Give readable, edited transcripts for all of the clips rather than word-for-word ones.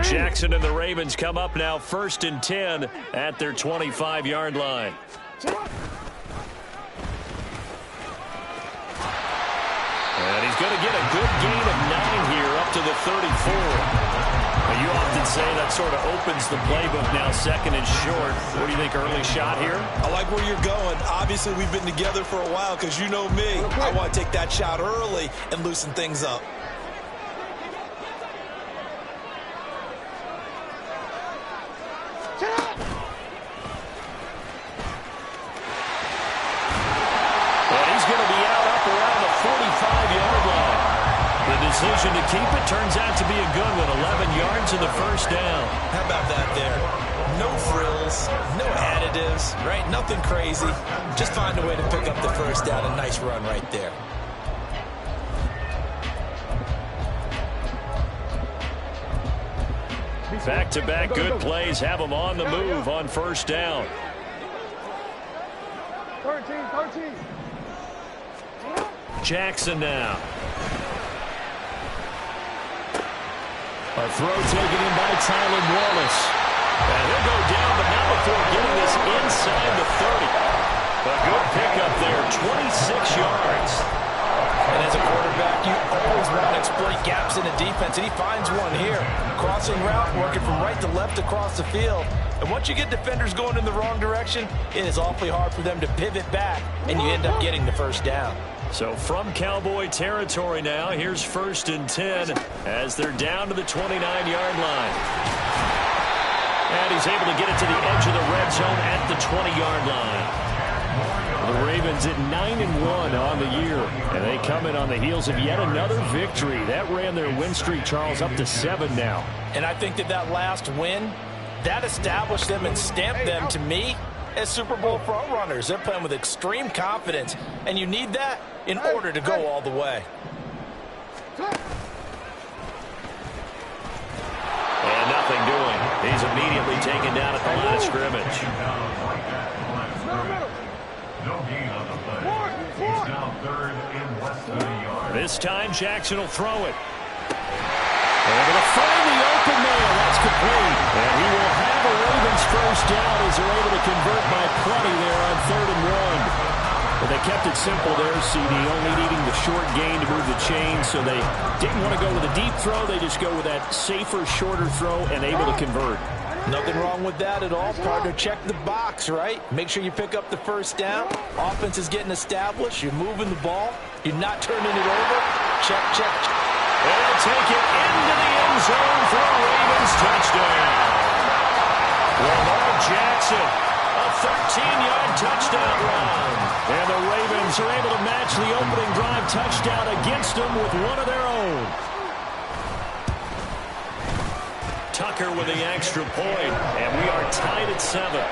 Jackson and the Ravens come up now 1st and 10 at their 25-yard line. And he's going to get a good gain of 9 here up to the 34. Now, you often say that sort of opens the playbook now, 2nd and short. What do you think, early shot here? I like where you're going. Obviously, we've been together for a while because you know me. I want to take that shot early and loosen things up. Decision to keep it turns out to be a good one. 11 yards and the first down. How about that there? No frills, no additives, right? Nothing crazy. Just find a way to pick up the first down. A nice run right there. Back-to-back good plays have them on the move on first down. 13. Jackson now. A throw taken in by Tylan Wallace. And he'll go down, but not before getting this inside the 30. A good pickup there, 26 yards. And as a quarterback, you always want to exploit gaps in the defense, and he finds one here. Crossing route, working from right to left across the field. And once you get defenders going in the wrong direction, it is awfully hard for them to pivot back, and you end up getting the first down. So from Cowboy territory now, here's 1st and 10 as they're down to the 29-yard line. And he's able to get it to the edge of the red zone at the 20-yard line. The Ravens at 9-1 on the year, and they come in on the heels of yet another victory. That ran their win streak, Charles, up to 7 now. And I think that last win, that established them and stamped them, to me, as Super Bowl frontrunners. They're playing with extreme confidence, and you need that in order to go all the way. And nothing doing. He's immediately taken down at the line of scrimmage. This time Jackson will throw it. Able to find the open man. That's complete. And he will have a Ravens first down as they're able to convert by plenty there on 3rd and 1. But they kept it simple there, CD, only needing the short gain to move the chain, so they didn't want to go with a deep throw. They just go with that safer, shorter throw and able to convert. Nothing wrong with that at all, partner. Check the box, right? Make sure you pick up the first down. Offense is getting established. You're moving the ball. You're not turning it over. Check, check, check. They'll take it into the end zone for a Ravens touchdown. Lamar Jackson, a 13-yard touchdown run. And the Ravens are able to match the opening drive touchdown against them with one of their own. Tucker with the extra point, and we are tied at 7.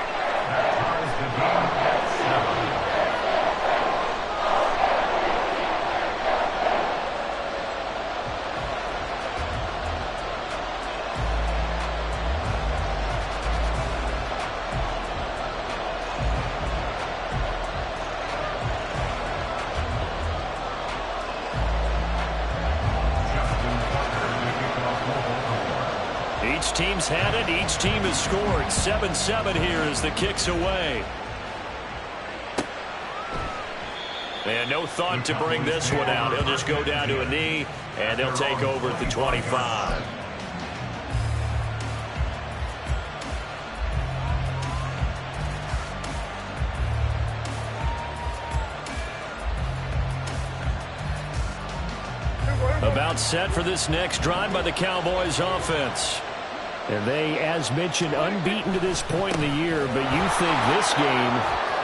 Each team's had it. Each team has scored. 7-7 here as the kick's away. And no thought to bring this one out. He'll just go down to a knee, and they'll take over at the 25. About set for this next drive by the Cowboys offense. And they, as mentioned, unbeaten to this point in the year, but you think this game,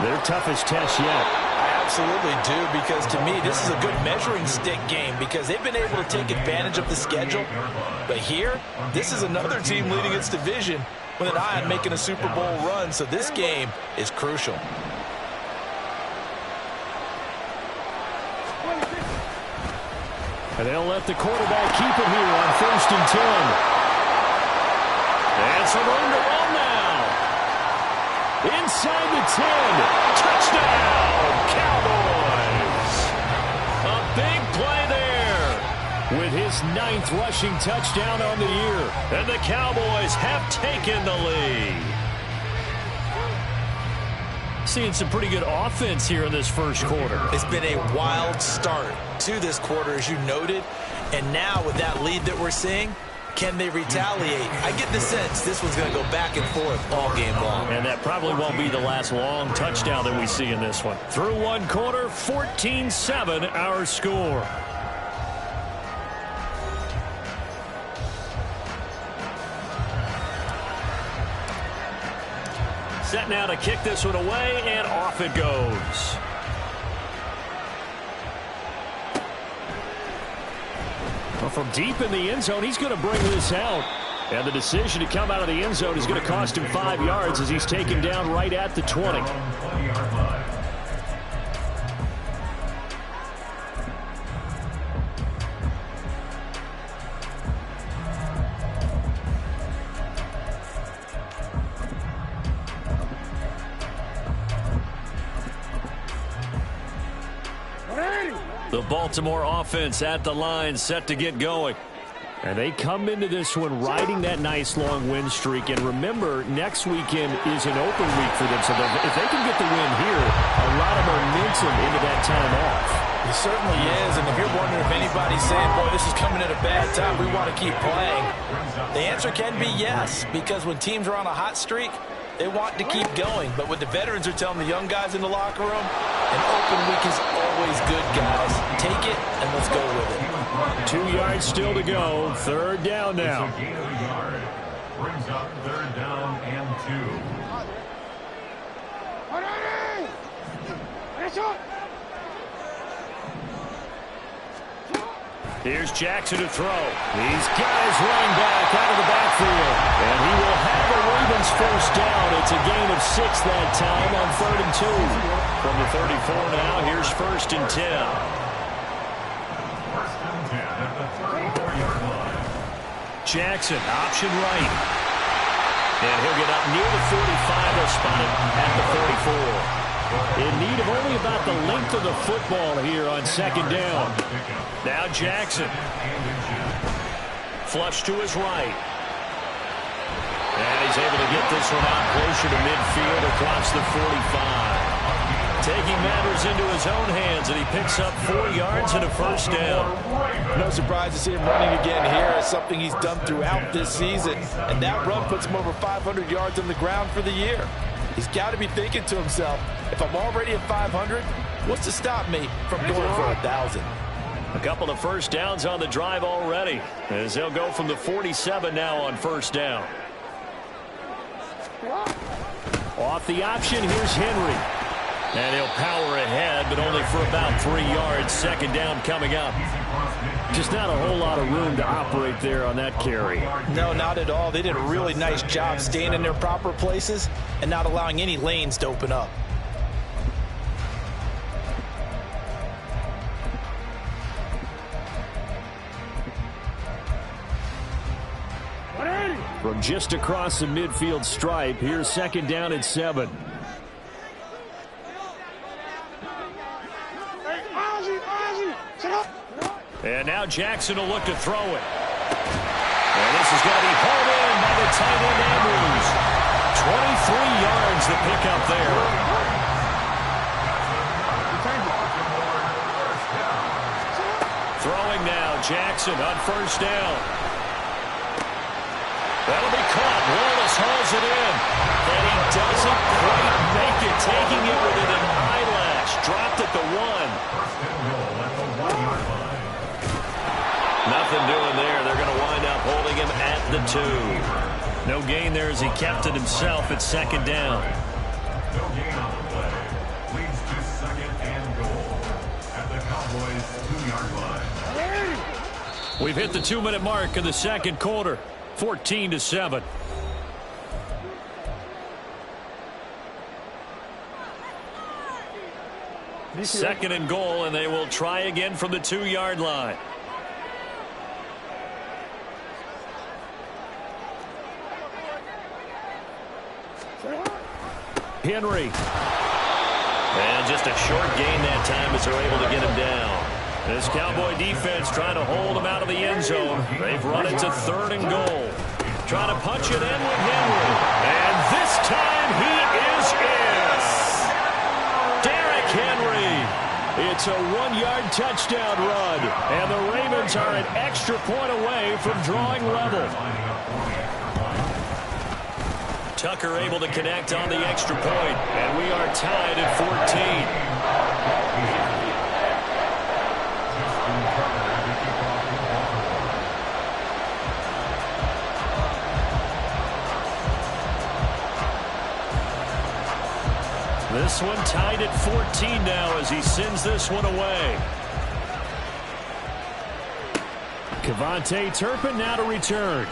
their toughest test yet. I absolutely do, because to me, this is a good measuring stick game because they've been able to take advantage of the schedule. But here, this is another team leading its division with an eye on making a Super Bowl run, so this game is crucial. And they'll let the quarterback keep it here on 1st and 10. And some room to run now. Inside the 10. Touchdown, Cowboys. A big play there with his his 9th rushing touchdown on the year. And the Cowboys have taken the lead. Seeing some pretty good offense here in this first quarter. It's been a wild start to this quarter, as you noted. And now with that lead that we're seeing, can they retaliate? I get the sense this one's going to go back and forth all game long. And that probably won't be the last long touchdown that we see in this one. Through one quarter, 14-7 our score. Set now to kick this one away, and off it goes. Well, from deep in the end zone, he's going to bring this out. And the decision to come out of the end zone is going to cost him 5 yards as he's taken down right at the 20. The Baltimore offense at the line, set to get going. And they come into this one riding that nice long win streak. And remember, next weekend is an open week for them. So if they can get the win here, a lot of momentum into that time off. It certainly is. And if you're wondering if anybody's saying, boy, this is coming at a bad time, we want to keep playing, the answer can be yes. Because when teams are on a hot streak, they want to keep going. But what the veterans are telling the young guys in the locker room, an open week is always good, guys. Take it, and let's go with it. 2 yards still to go. Third down now. Brings up third down and 2. Here's Jackson to throw. He's got his running back out of the backfield. And he will have a Ravens first down. It's a gain of 6 that time on 3rd and 2. From the 34 now, here's 1st and 10. 1st and 10 at the 34-yard line. Jackson, option right. And he'll get up near the 45. They'll spot it at the 44. In need of only about the length of the football here on 2nd down. Now Jackson. Flush to his right. And he's able to get this one out closer to midfield across the 45. Taking matters into his own hands, and he picks up 4 yards and a first down. No surprise to see him running again here. It's something he's done throughout this season. And that run puts him over 500 yards on the ground for the year. He's got to be thinking to himself, if I'm already at 500, what's to stop me from going for 1,000? A couple of first downs on the drive already, as they'll go from the 47 now on 1st down. Off the option, here's Henry. And he'll power ahead, but only for about 3 yards. 2nd down coming up. Just not a whole lot of room to operate there on that carry. No, not at all. They did a really nice job staying in their proper places and not allowing any lanes to open up. From just across the midfield stripe, here's 2nd down and 7. And now Jackson will look to throw it. And this is going to be hauled in by the tight end Andrews. 23 yards to pick up there. Throwing now, Jackson on 1st down. That'll be caught. Wallace hauls it in. And he doesn't quite make it, taking it within an eyelash. Dropped at the 1. Nothing doing there. They're going to wind up holding him at the 2. No gain there as he kept it himself at 2nd down. No gain on the play. Leads to 2nd and goal at the Cowboys' 2-yard line. We've hit the 2-minute mark in the 2nd quarter. 14-7. Second and goal, and they will try again from the 2-yard line. Henry. And just a short gain that time as they're able to get him down. This Cowboy defense trying to hold him out of the end zone. They've run it to 3rd and goal. Trying to punch it in with Henry. And this time he is in. Derrick Henry. It's a 1-yard touchdown run. And the Ravens are an extra point away from drawing level. Tucker able to connect on the extra point. And we are tied at 14. This one tied at 14 now as he sends this one away. Kevontae Turpin now to return.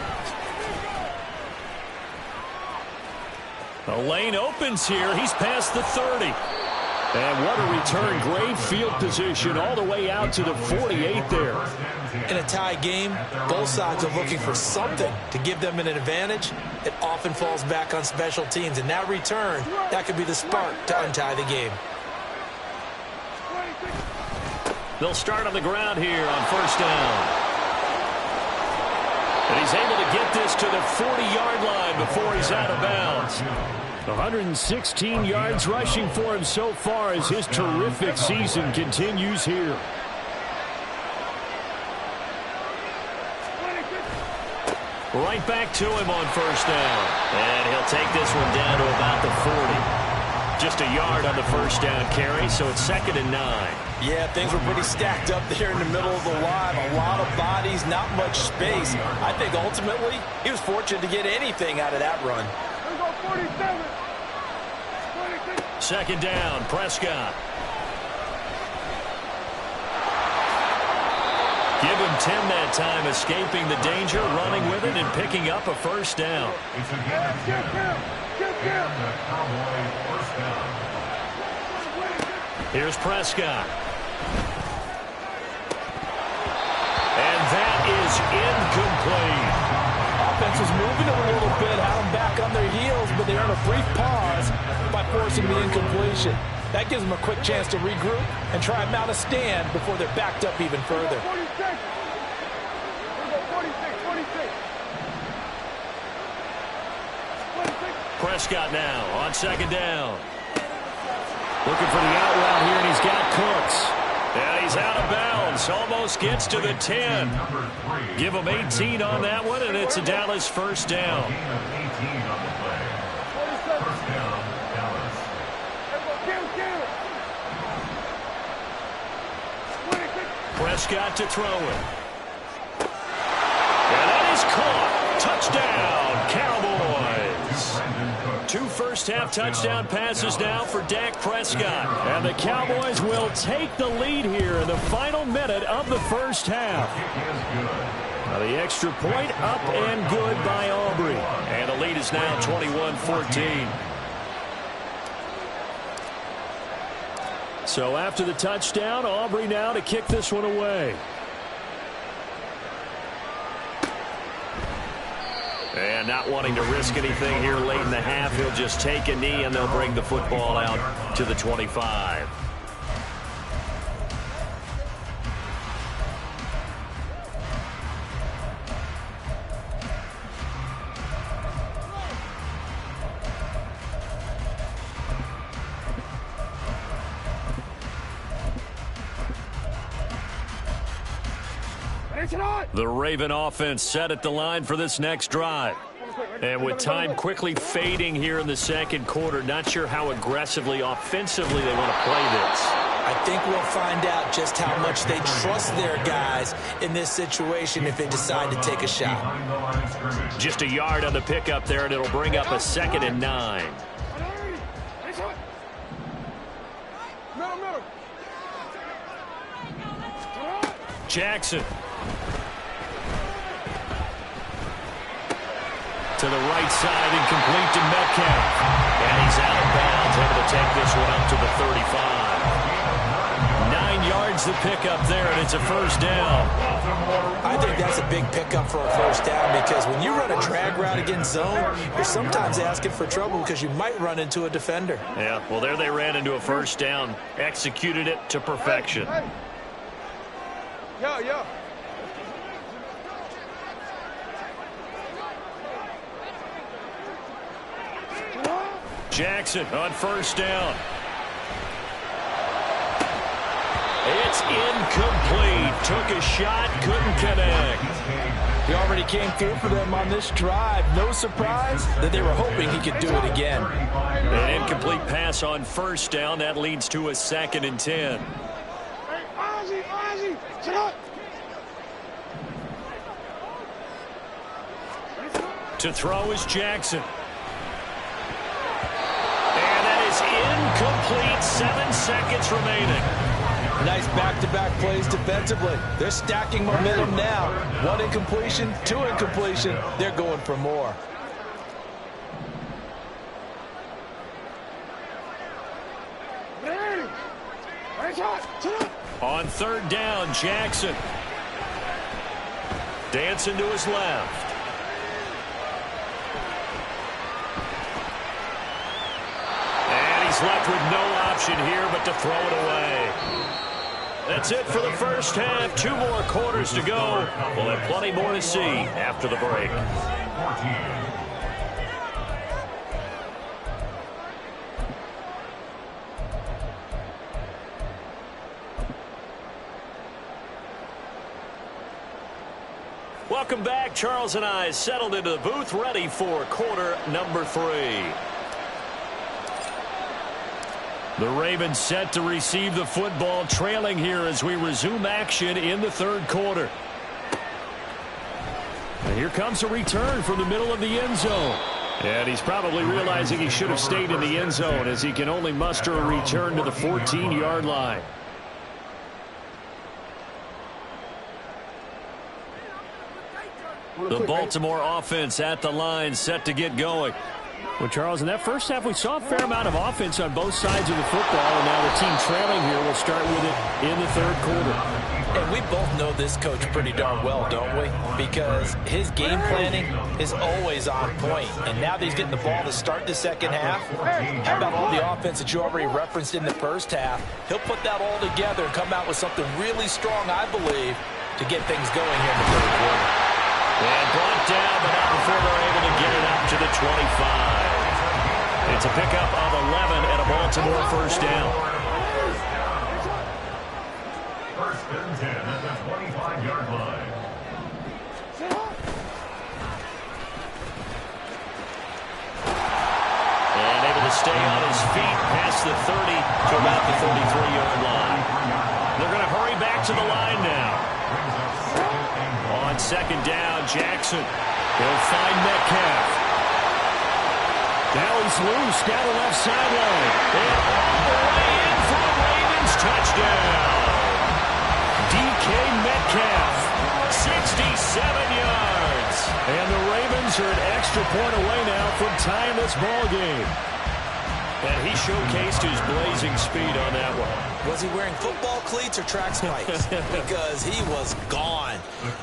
The lane opens here. He's past the 30. And what a return. Great field position all the way out to the 48 there. In a tie game, both sides are looking for something to give them an advantage. It often falls back on special teams. And that return, that could be the spark to untie the game. They'll start on the ground here on 1st down. And he's able to get this to the 40-yard line before he's out of bounds. 116 yards rushing for him so far as his terrific season continues here. Right back to him on 1st down. And he'll take this one down to about the 40. Just a yard on the 1st down carry, so it's 2nd and 9. Yeah, things were pretty stacked up there in the middle of the line. A lot of bodies, not much space. I think ultimately he was fortunate to get anything out of that run. 2nd down, Prescott. Give him 10 that time, escaping the danger, running with it, and picking up a 1st down. Here's Prescott. And that is incomplete. Offense was moving a little bit, had them back on their heels, but they earned a brief pause by forcing the incompletion. That gives them a quick chance to regroup and try and mount a stand before they're backed up even further. Prescott now on 2nd down. Looking for the out route here, and he's got Cooks. And he's out of bounds. Almost gets to the 10. Give him 18 on that one, and it's a Dallas 1st down. Prescott to throw it. And that is caught. Touchdown, Cowboys. 2 first-half touchdown passes now for Dak Prescott. And the Cowboys will take the lead here in the final minute of the 1st half. Now the extra point up and good by Aubrey. And the lead is now 21-14. So after the touchdown, Aubrey now to kick this one away. And not wanting to risk anything here late in the half, he'll just take a knee and they'll bring the football out to the 25. The Raven offense set at the line for this next drive. And with time quickly fading here in the 2nd quarter, not sure how aggressively, offensively they want to play this. I think we'll find out just how much they trust their guys in this situation if they decide to take a shot. Just a yard on the pickup there, and it'll bring up a 2nd and 9. Jackson. To the right side, incomplete to Metcalf. And he's out of bounds, able to take this one up to the 35. 9 yards the pickup there, and it's a 1st down. I think that's a big pickup for a 1st down because when you run a drag route against zone, you're sometimes asking for trouble because you might run into a defender. Yeah, well, there they ran into a 1st down, executed it to perfection. Yo. Jackson on first down. It's incomplete. Took a shot, couldn't connect. He already came through for them on this drive. No surprise that they were hoping he could do it again. An incomplete pass on first down. That leads to a 2nd and 10. To throw is Jackson. And that is incomplete. 7 seconds remaining. Nice back-to-back plays defensively. They're stacking momentum now. 1 incompletion, 2 incompletion. They're going for more. On 3rd down, Jackson. Dancing to his left. And he's left with no option here but to throw it away. That's it for the first half. 2 more quarters to go. We'll have plenty more to see after the break. 14. Welcome back. Charles and I settled into the booth, ready for quarter number 3. The Ravens set to receive the football, trailing here as we resume action in the 3rd quarter. And here comes a return from the middle of the end zone. And he's probably realizing he should have stayed in the end zone as he can only muster a return to the 14-yard line. The Baltimore offense at the line, set to get going. Well, Charles, in that first half, we saw a fair amount of offense on both sides of the football, and now the team trailing here will start with it in the 3rd quarter. And we both know this coach pretty darn well, don't we? Because his game planning is always on point. And now that he's getting the ball to start the 2nd half, how about all the offense that you already referenced in the first half? He'll put that all together and come out with something really strong, I believe, to get things going here in the 3rd quarter. And brought down, but not before they're able to get it up to the 25. It's a pickup of 11 and a Baltimore first down. 1st and 10 at the 25-yard line. And able to stay on his feet past the 30 to about the 33-yard line. They're going to hurry back to the line now. On 2nd down, Jackson. He'll find Metcalf. Now he's loose down the left sideline. And all the way in for the Ravens touchdown. DK Metcalf, 67 yards. And the Ravens are an extra point away now from tying this ball game. And he showcased his blazing speed on that one. Was he wearing football cleats or track spikes? Because he was gone.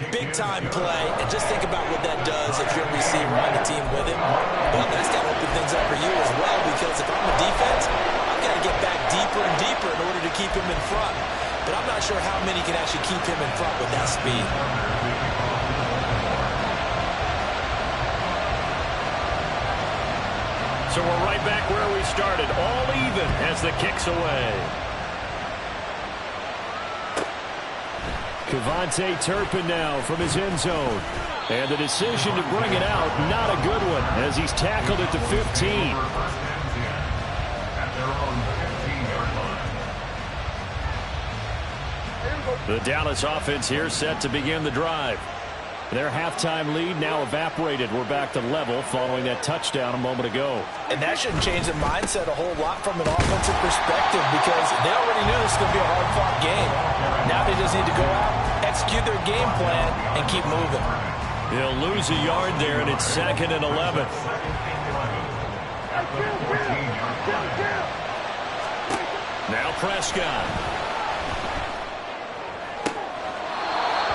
Big-time play. And just think about what that does if you're a receiver on the team with him. Well, that's got to open things up for you as well, because if I'm a defense, I've got to get back deeper and deeper in order to keep him in front. But I'm not sure how many can actually keep him in front with that speed. So we're right back where we started, all even as the kick's away. Kevontae Turpin now from his end zone. And the decision to bring it out, not a good one, as he's tackled at the 15. The Dallas offense here set to begin the drive. Their halftime lead now evaporated. We're back to level following that touchdown a moment ago. And that shouldn't change the mindset a whole lot from an offensive perspective, because they already knew this was going to be a hard-fought game. Now they just need to go out, execute their game plan, and keep moving. They'll lose a yard there, and it's 2nd and 11. Now Prescott.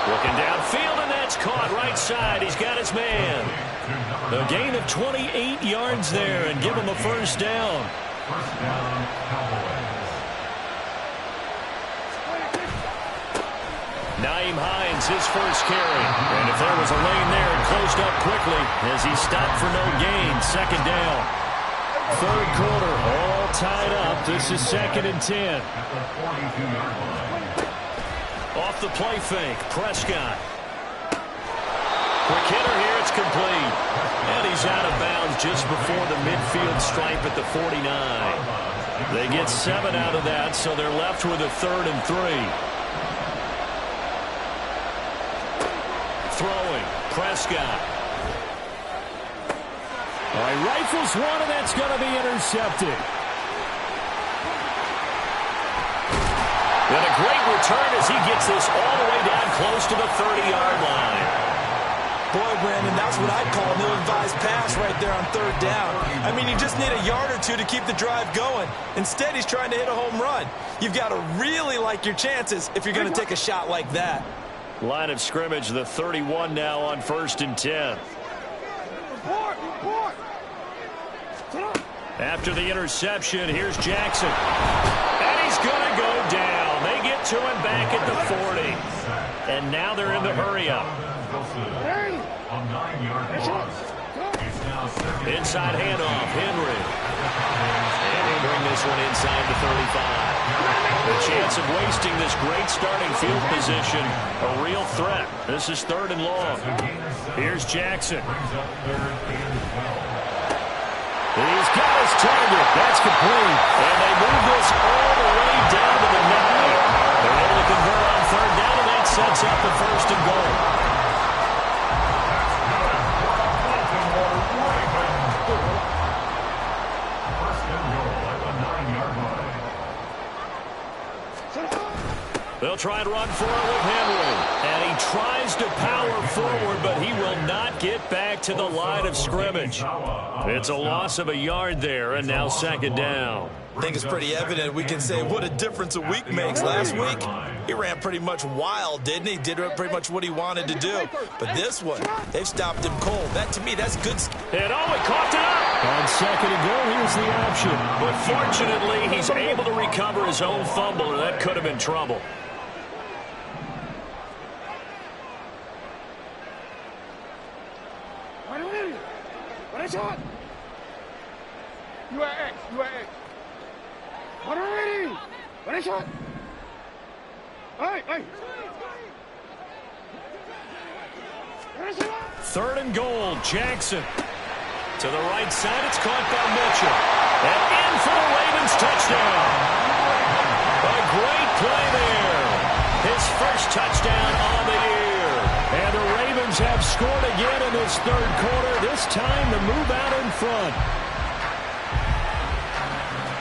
Looking downfield, and that's caught right side. He's got his man. A gain of 28 yards there, and give him a first down. First down, Cowboys. Naeem Hines, his first carry. And if there was a lane there, it closed up quickly as he stopped for no gain. Second down. Third quarter, all tied up. This is 2nd and 10. Off the play fake, Prescott. Quick hitter here, it's complete. And he's out of bounds just before the midfield stripe at the 49. They get 7 out of that, so they're left with a 3rd and 3. Throwing, Prescott. All right, rifles one, and that's going to be intercepted. And a great return as he gets this all the way down close to the 30-yard line. Boy, Brandon, that's what I'd call an ill-advised pass right there on 3rd down. I mean, you just need a yard or two to keep the drive going. Instead, he's trying to hit a home run. You've got to really like your chances if you're going to take a shot like that. Line of scrimmage, the 31 now on 1st and 10. After the interception, here's Jackson. And he's going to go down. They get to him back at the 40. And now they're in the hurry-up. Inside handoff, Henry. And they bring this one inside the 35. The chance of wasting this great starting field position, a real threat. This is 3rd and long. Here's Jackson. He's got his target. That's complete. And they move this all the way down to the 9. They're able to convert on 3rd down, and that sets up the 1st and goal. They'll try and run for it with Henry. And he tries to power forward, but he will not get back to the line of scrimmage. It's a loss of a yard there, and now 2nd down. I think it's pretty evident. We can say what a difference a week makes. Last week, he ran pretty much wild, didn't he? Did pretty much what he wanted to do. But this one, they've stopped him cold. That, to me, that's good. And he coughed it up. On 2nd and goal, here's the option. But fortunately, he's able to recover his own fumble, and that could have been trouble. You are X. What are you? What is shot? Hey. 3rd and goal, Jackson. To the right side, it's caught by Mitchell. And in for the Ravens touchdown. A great play there. His first touchdown on the year. And the Ravens have scored again in this 3rd quarter, this time to move out in front.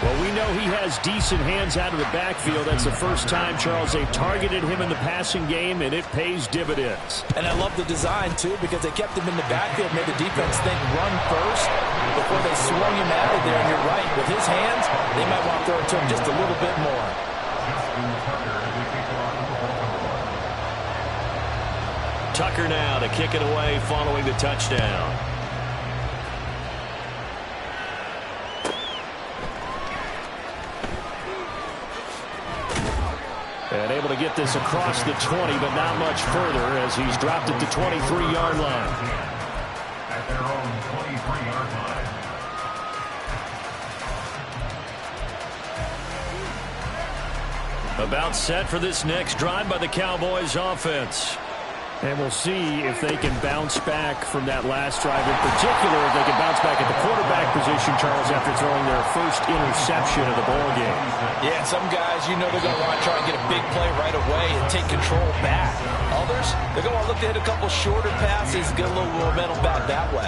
Well, we know he has decent hands out of the backfield. That's the first time, Charles, they've targeted him in the passing game, and it pays dividends. And I love the design, too, because they kept him in the backfield, made the defense think run first before they swung him out of there. And you're right, with his hands, they might want to throw it to him just a little bit more. Tucker now to kick it away following the touchdown. And able to get this across the 20, but not much further as he's dropped it to 23-yard line. At their own 23-yard line. About set for this next drive by the Cowboys offense. And we'll see if they can bounce back from that last drive. In particular, if they can bounce back at the quarterback position, Charles, after throwing their first interception of the ballgame. Yeah, some guys, you know they're going to want to try and get a big play right away and take control back. Others, they're going to want to look to hit a couple shorter passes, get a little momentum back that way.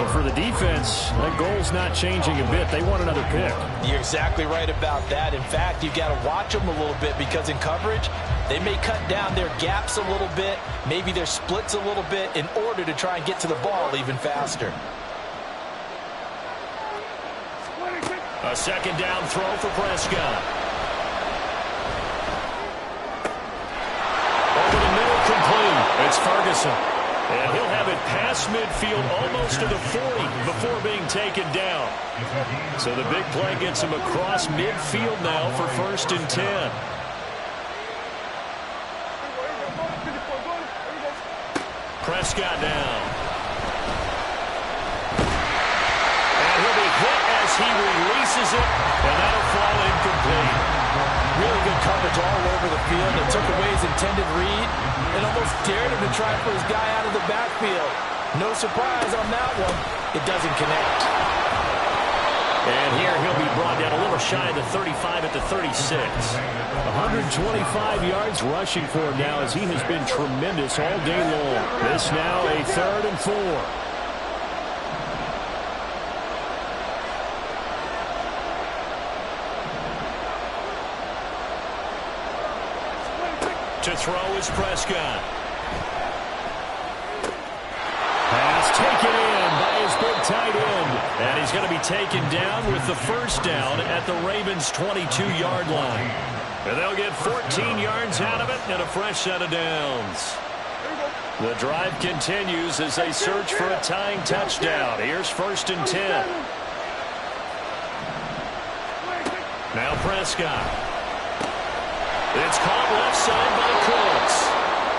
But for the defense, that goal's not changing a bit. They want another pick. You're exactly right about that. In fact, you've got to watch them a little bit because in coverage, they may cut down their gaps a little bit, maybe their splits a little bit in order to try and get to the ball even faster. A 2nd down throw for Prescott. Over the middle, complete. It's Ferguson. And he'll have it past midfield almost to the 40 before being taken down. So the big play gets him across midfield now for 1st and 10. Prescott now. And he'll be hit as he releases it, and that'll fall incomplete. Really good coverage all over the field. It took away his intended read and almost dared him to try for his guy out of the backfield. No surprise on that one. It doesn't connect. And here he'll be brought down a little shy of the 35 at the 36. 125 yards rushing for him now as he has been tremendous all day long. This now a 3rd and 4. To throw is Prescott. Pass taken in by his big tight end. And he's going to be taken down with the first down at the Ravens' 22-yard line. And they'll get 14 yards out of it and a fresh set of downs. The drive continues as they search for a tying touchdown. Here's 1st and 10. Now Prescott. It's caught left side by Cooks.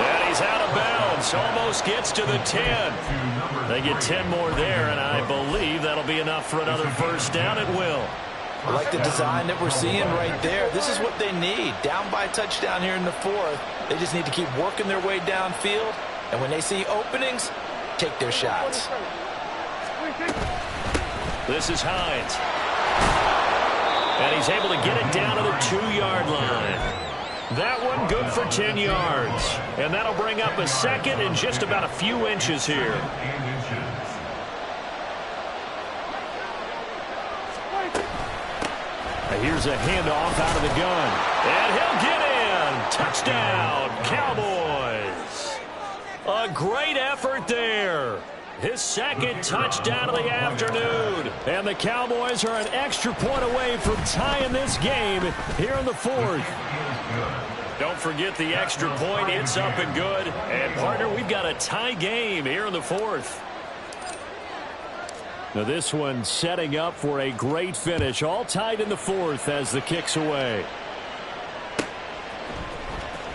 And he's out of bounds. Almost gets to the 10. They get 10 more there, and I believe that'll be enough for another first down. It will. I like the design that we're seeing right there. This is what they need. Down by a touchdown here in the 4th. They just need to keep working their way downfield. And when they see openings, take their shots. This is Hines. And he's able to get it down to the 2-yard line. That one good for 10 yards. And that'll bring up a second in just about a few inches here. Here's a handoff out of the gun. And he'll get in. Touchdown, Cowboys. A great effort there. His 2nd touchdown of the afternoon. And the Cowboys are an extra point away from tying this game here in the 4th. Don't forget the extra point. It's up and good. And, partner, we've got a tie game here in the 4th. Now this one setting up for a great finish. All tied in the 4th as the kick's away.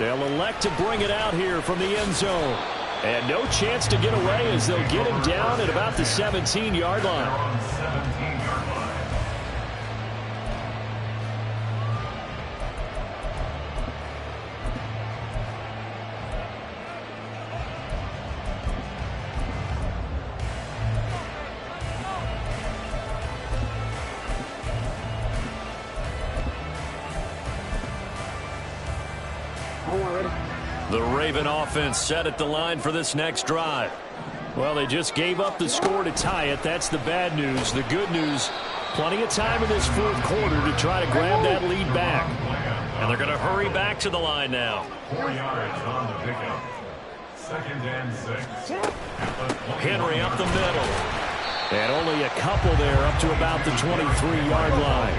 They'll elect to bring it out here from the end zone. And no chance to get away as they'll get him down at about the 17-yard line. The Raven offense set at the line for this next drive. Well, they just gave up the score to tie it. That's the bad news. The good news, plenty of time in this 4th quarter to try to grab that lead back. And they're going to hurry back to the line now. 4 yards on the pickup. 2nd and 6. Henry up the middle. And only a couple there up to about the 23-yard line.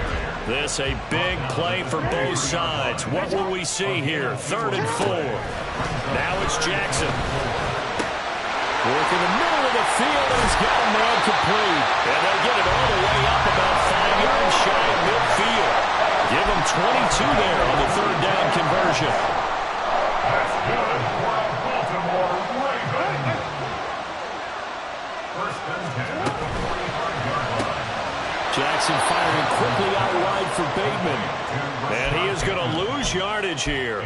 This a big play for both sides. What will we see here? 3rd and 4. Now it's Jackson. Working the middle of the field, and he's got a man complete. And they'll get it all the way up about 5 yards shy of midfield. Give them 22 there on the 3rd down conversion. That's good for a Baltimore Raven. 1st and 10 at the 45-yard line. Jackson firing quickly out wide for Bateman. And he is going to lose yardage here.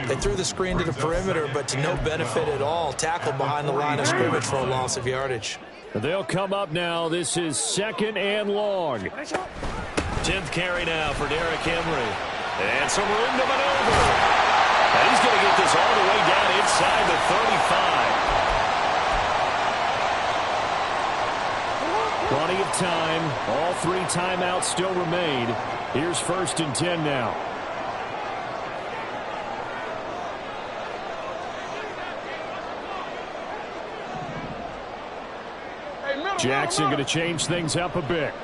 They threw the screen to the perimeter, but to no benefit at all. Tackled behind the line of scrimmage for a loss of yardage. They'll come up now. This is 2nd and long. 10th carry now for Derrick Henry. And some room to maneuver. And he's going to get this all the way down inside the 35. Plenty of time. All 3 timeouts still remain. Here's 1st and 10 now. Jackson going to change things up a bit.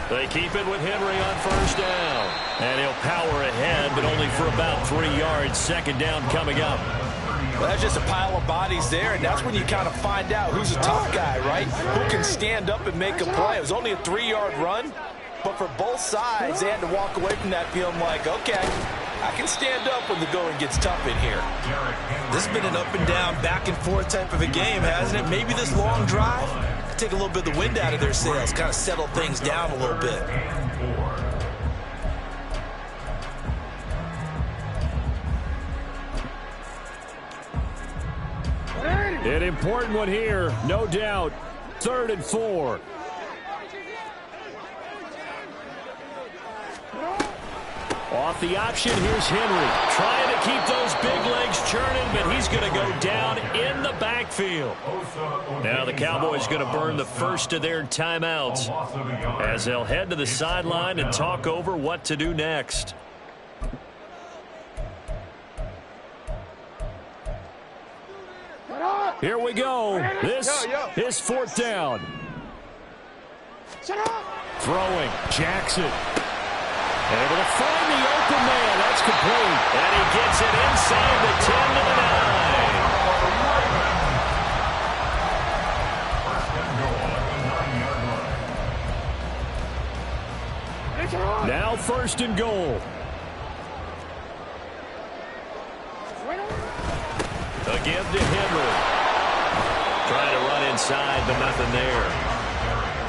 They keep it with Henry on 1st down. And he'll power ahead, but only for about 3 yards. 2nd down coming up. Well, that's just a pile of bodies there, and that's when you kind of find out who's a tough guy, right? Who can stand up and make a play. It was only a 3-yard run, But for both sides, they had to walk away from that feeling like, okay, I can stand up when the going gets tough in here. This has been an up and down, back and forth type of a game, hasn't it? Maybe this long drive could take a little bit of the wind out of their sails, kind of settle things down a little bit. An important one here, no doubt. 3rd and 4. Off the option, here's Henry. Trying to keep those big legs churning, but he's going to go down in the backfield. Now the Cowboys going to burn the first of their timeouts as they'll head to the sideline and talk over what to do next. Here we go. This is 4th down. Throwing. Jackson. Able to find the open man. That's complete. And he gets it inside the 10 to the 9. Now 1st and goal. Again to Henry. Trying to run inside, but nothing there.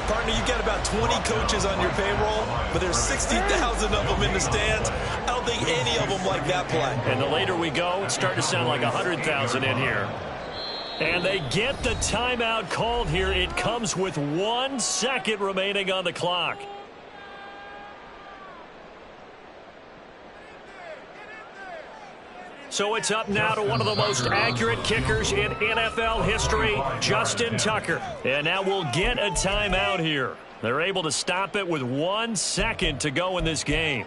Partner, you've got about 20 coaches on your payroll, but there's 60,000 of them in the stands. I don't think any of them like that play. And the later we go, it's starting to sound like 100,000 in here. And they get the timeout called here. It comes with 1 second remaining on the clock. So it's up now to one of the most accurate kickers in NFL history, Justin Tucker. And now we'll get a timeout here. They're able to stop it with 1 second to go in this game.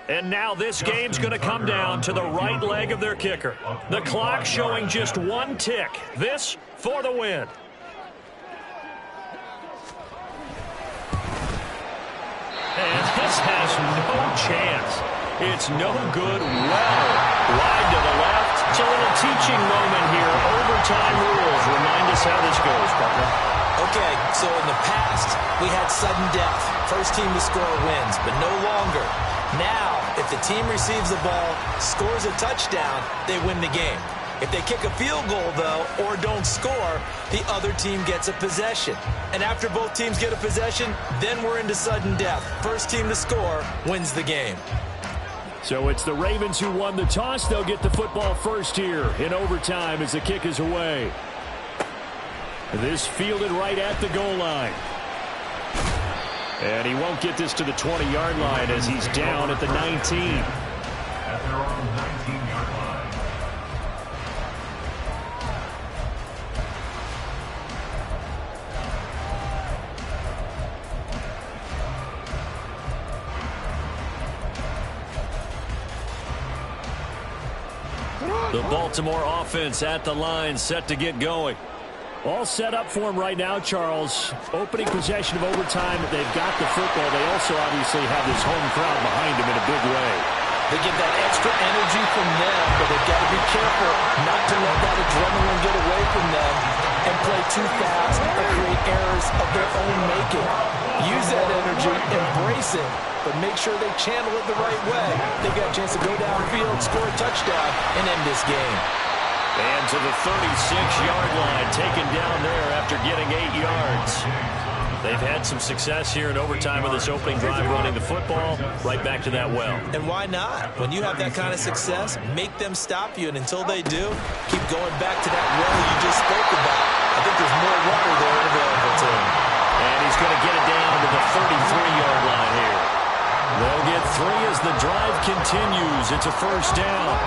And now this game's going to come down to the right leg of their kicker. The clock showing just 1 tick. This for the win. And this has no chance. It's no good. Well, wide to the left. It's a little teaching moment here. Overtime rules. Remind us how this goes, Parker. Okay, so in the past, we had sudden death. First team to score wins, but no longer. Now, if the team receives the ball, scores a touchdown, they win the game. If they kick a field goal, though, or don't score, the other team gets a possession. And after both teams get a possession, then we're into sudden death. First team to score wins the game. So it's the Ravens who won the toss. They'll get the football first here in overtime as the kick is away. This fielded right at the goal line. And he won't get this to the 20-yard line as he's down at the 19. At their own 19-yard line. The Baltimore offense at the line, set to get going. All set up for him right now, Charles. Opening possession of overtime. They've got the football. They also obviously have this home crowd behind them in a big way. They get that extra energy from them, but they've got to be careful not to let that adrenaline get away from them and play too fast or create errors of their own making. Use that energy, embrace it, but make sure they channel it the right way. They've got a chance to go downfield, score a touchdown, and end this game. And to the 36-yard line, taken down there after getting 8 yards. They've had some success here in overtime with this opening drive running the football. Right back to that well. And why not? When you have that kind of success, make them stop you. And until they do, keep going back to that well you just spoke about. I think there's more water there available to him. And he's going to get it down to the 33-yard line here. They'll get 3 as the drive continues. It's a first down.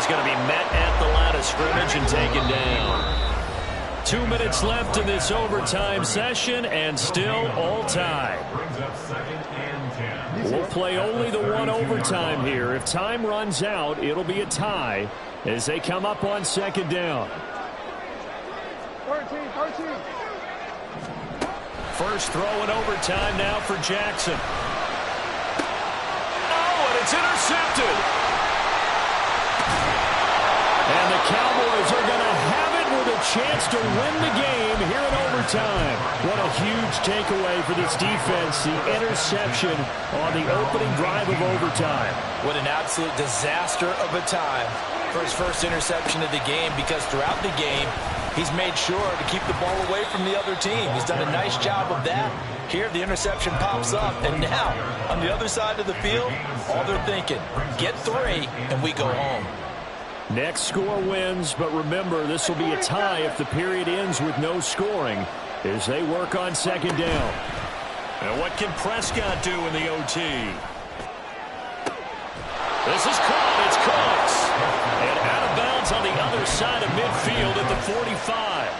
Going to be met at the line of scrimmage and taken down. 2 minutes left in this overtime session, and still all tied. We'll play only the one overtime here. If time runs out, it'll be a tie as they come up on second down. first throw in overtime now for Jackson. Oh, and it's intercepted. And the Cowboys are going to have it with a chance to win the game here in overtime. What a huge takeaway for this defense, the interception on the opening drive of overtime. What an absolute disaster of a time for his first interception of the game, because throughout the game, he's made sure to keep the ball away from the other team. He's done a nice job of that. Here, the interception pops up, and now, on the other side of the field, all they're thinking, get 3, and we go home. Next score wins, but remember, this will be a tie if the period ends with no scoring as they work on second down. And what can Prescott do in the OT? This is caught. It's Cooks. And out of bounds on the other side of midfield at the 45.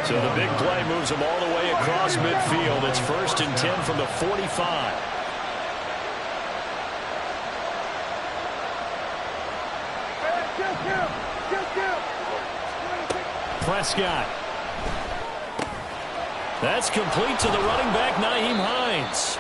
So the big play moves them all the way across midfield. It's 1st and 10 from the 45. Prescott. That's complete to the running back, Nyheim Hines.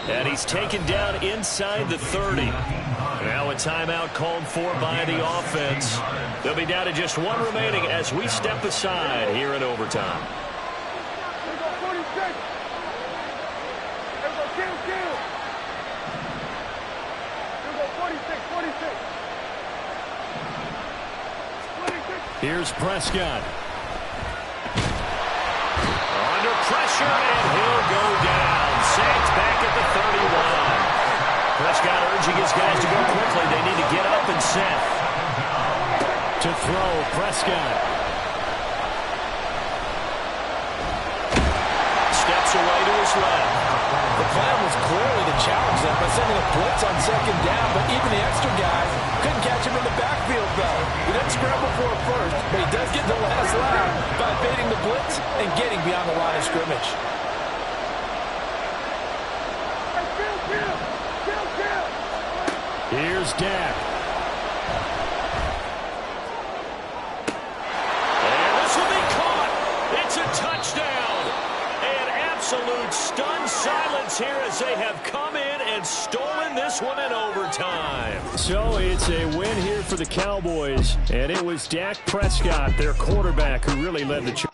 And he's taken down inside the 30. Now a timeout called for by the offense. They'll be down to just 1 remaining as we step aside here in overtime. Here's Prescott. Under pressure, and he'll go down. Saints back at the 31. Prescott urging his guys to go quickly. They need to get up and set. To throw, Prescott. Steps away to his left. The plan was clearly to challenge them by sending a blitz on second down, but even the extra guys couldn't catch him in the backfield, though. He didn't scramble for it first, but he does get the last laugh by evading the blitz and getting beyond the line of scrimmage. Here's Dak. And this will be caught. It's a touchdown. An absolute stunned silence here as they have come in and stolen this one in overtime. So it's a win here for the Cowboys, and it was Dak Prescott, their quarterback, who really led the charge.